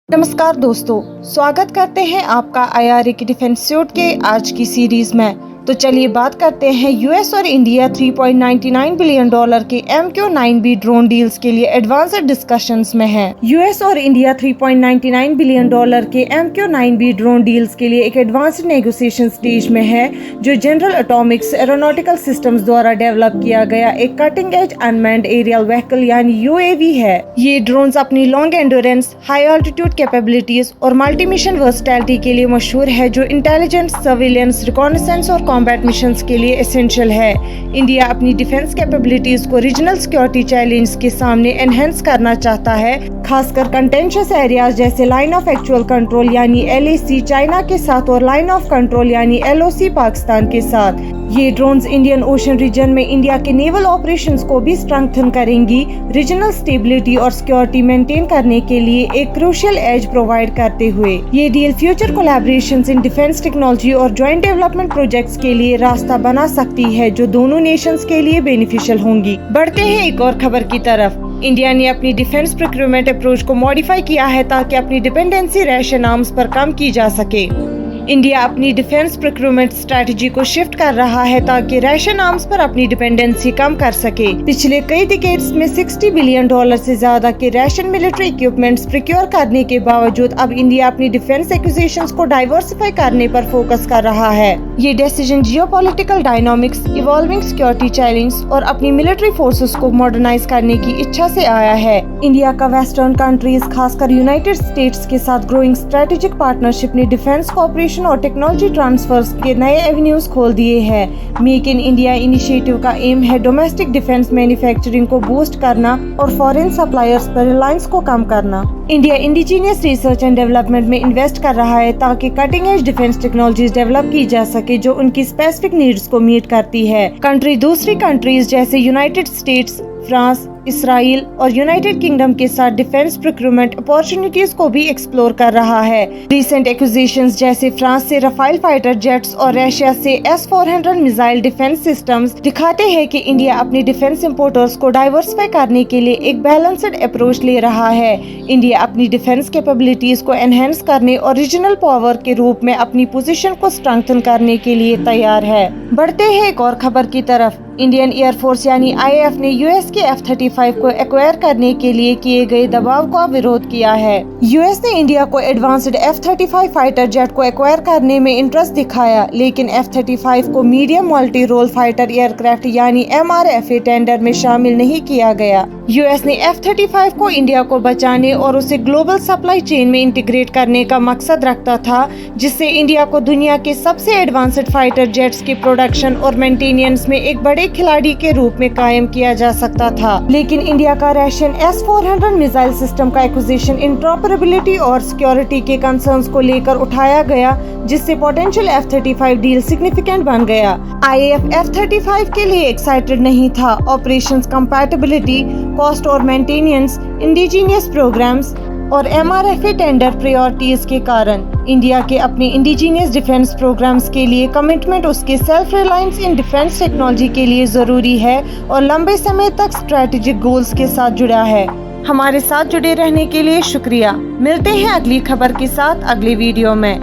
नमस्कार दोस्तों, स्वागत करते हैं आपका IRA की डिफेंस सूट के आज की सीरीज में। तो चलिए बात करते हैं यूएस और इंडिया 3.99 बिलियन डॉलर के MQ-9B ड्रोन डील्स के लिए एडवांस्ड डिस्कशंस में हैं। यूएस और इंडिया 3.99 बिलियन डॉलर के MQ-9B ड्रोन डील्स के लिए एक एडवांस्ड नेगोशिएशन स्टेज में है, जो जनरल एटॉमिक्स एरोनॉटिकल सिस्टम्स द्वारा डेवलप किया गया एक cutting edge unmanned aerial vehicle यानी UAV है। ये ड्रोन्स अपनी long endurance, high altitude capabilities और मल्टी मिशन वर्सटैलिटी के लिए मशहूर है, जो इंटेलिजेंस, सर्विलेंस, रिकॉनेसेंस और कॉम्बैट मिशंस के लिए एसेंशियल है। इंडिया अपनी डिफेंस कैपेबिलिटीज को रीजनल सिक्योरिटी चैलेंज के सामने एनहेंस करना चाहता है, खासकर कंटेंशियस एरियाज जैसे लाइन ऑफ एक्चुअल कंट्रोल यानी LAC चाइना के साथ और लाइन ऑफ कंट्रोल यानी LOC पाकिस्तान के साथ। ये ड्रोन्स इंडियन ओशन रीजन में इंडिया के नेवल ऑपरेशंस को भी स्ट्रेंथन करेंगी, रीजनल स्टेबिलिटी और सिक्योरिटी मेंटेन करने के लिए एक क्रूशियल एज प्रोवाइड करते हुए। ये deal future collaborations in defence technology और ज्वाइंट डेवलपमेंट प्रोजेक्ट्स के लिए रास्ता बना सकती है, जो दोनों नेशंस के लिए बेनिफिशियल होंगी। बढ़ते हैं एक और खबर की तरफ। इंडिया ने अपनी डिफेंस प्रोक्योरमेंट अप्रोच को मॉडिफाई किया है ताकि अपनी डिपेंडेंसी रशियन आर्म्स पर कम की जा सके। इंडिया अपनी डिफेंस प्रोक्योरमेंट स्ट्रेटजी को शिफ्ट कर रहा है ताकि रशियन आर्म्स पर अपनी डिपेंडेंसी कम कर सके। पिछले कई डिकेड्स में $60 बिलियन से ज्यादा के रशियन मिलिट्री इक्विपमेंट्स प्रोक्योर करने के बावजूद अब इंडिया अपनी डिफेंस एक्विजिशंस को डाइवर्सिफाई करने पर फोकस कर रहा है। ये decision geopolitical dynamics, evolving security challenge और अपनी मिलिट्री फोर्सेस को मॉडर्नाइज करने की इच्छा से आया है। इंडिया का वेस्टर्न कंट्रीज, खासकर यूनाइटेड स्टेट्स के साथ ग्रोइंग स्ट्रेटेजिक पार्टनरशिप ने डिफेंस कोऑपरेशन और टेक्नोलॉजी ट्रांसफर्स के नए एवेन्यूज खोल दिए हैं। मेक इन इंडिया इनिशिएटिव का एम है डोमेस्टिक डिफेंस मैन्युफैक्चरिंग को बूस्ट करना और फॉरेन सप्लायर्स पर रिलायंस को कम करना। India indigenous research and development में इन्वेस्ट कर रहा है ताकि cutting edge defence technologies develop की जा सके, जो उनकी स्पेसिफिक नीड्स को मीट करती है। कंट्री दूसरी कंट्रीज जैसे यूनाइटेड स्टेट्स, फ्रांस, इसराइल और यूनाइटेड किंगडम के साथ डिफेंस प्रोक्योरमेंट अपॉर्चुनिटीज को भी एक्सप्लोर कर रहा है। रिसेंट एक्विजिशंस जैसे फ्रांस से राफेल फाइटर जेट्स और रशिया से S-400 मिसाइल डिफेंस सिस्टम्स दिखाते हैं कि इंडिया अपनी डिफेंस इंपोर्टर्स को डाइवर्सिफाई करने के लिए एक बैलेंस्ड अप्रोच ले रहा है। इंडिया अपनी डिफेंस कैपेबिलिटीज को एनहेंस करने और रीजनल पावर के रूप में अपनी पोजीशन को स्ट्रेंथन करने के लिए तैयार है। बढ़ते हैं एक और खबर की तरफ। इंडियन एयरफोर्स यानी IAF ने US के F-35 को एक्वायर करने के लिए किए गए दबाव का विरोध किया है। US ने इंडिया को एडवांस्ड F-35 फाइटर जेट को एक्वायर करने में इंटरेस्ट दिखाया, लेकिन F-35 को medium multi role fighter aircraft यानी MRFA टेंडर में शामिल नहीं किया गया। US ने F-35 को इंडिया को बचाने और उसे ग्लोबल सप्लाई चेन में इंटीग्रेट करने का मकसद रखता था, जिससे इंडिया को दुनिया के सबसे एडवांस्ड फाइटर जेट्स के प्रोडक्शन और मेंटेनेंस में एक बड़े खिलाड़ी के रूप में कायम किया जा सकता था। लेकिन इंडिया का रशियन S-400 मिसाइल सिस्टम का एक्विजिशन इंटरऑपरेबिलिटी और सिक्योरिटी के कंसर्न्स को लेकर उठाया गया, जिससे पोटेंशियल F-35 डील सिग्निफिकेंट बन गया। IAF F-35 के लिए एक्साइटेड नहीं था। ऑपरेशंस कंपैटिबिलिटी, कॉस्ट और मेंटेनेंस, इंडिजीनियस प्रोग्राम्स और MRFA टेंडर प्रायोरिटीज के कारण इंडिया के अपने इंडिजीनियस डिफेंस प्रोग्राम्स के लिए कमिटमेंट उसके self reliance in defence technology के लिए जरूरी है और लंबे समय तक स्ट्रेटेजिक गोल्स के साथ जुड़ा है। हमारे साथ जुड़े रहने के लिए शुक्रिया। मिलते हैं अगली खबर के साथ अगले वीडियो में।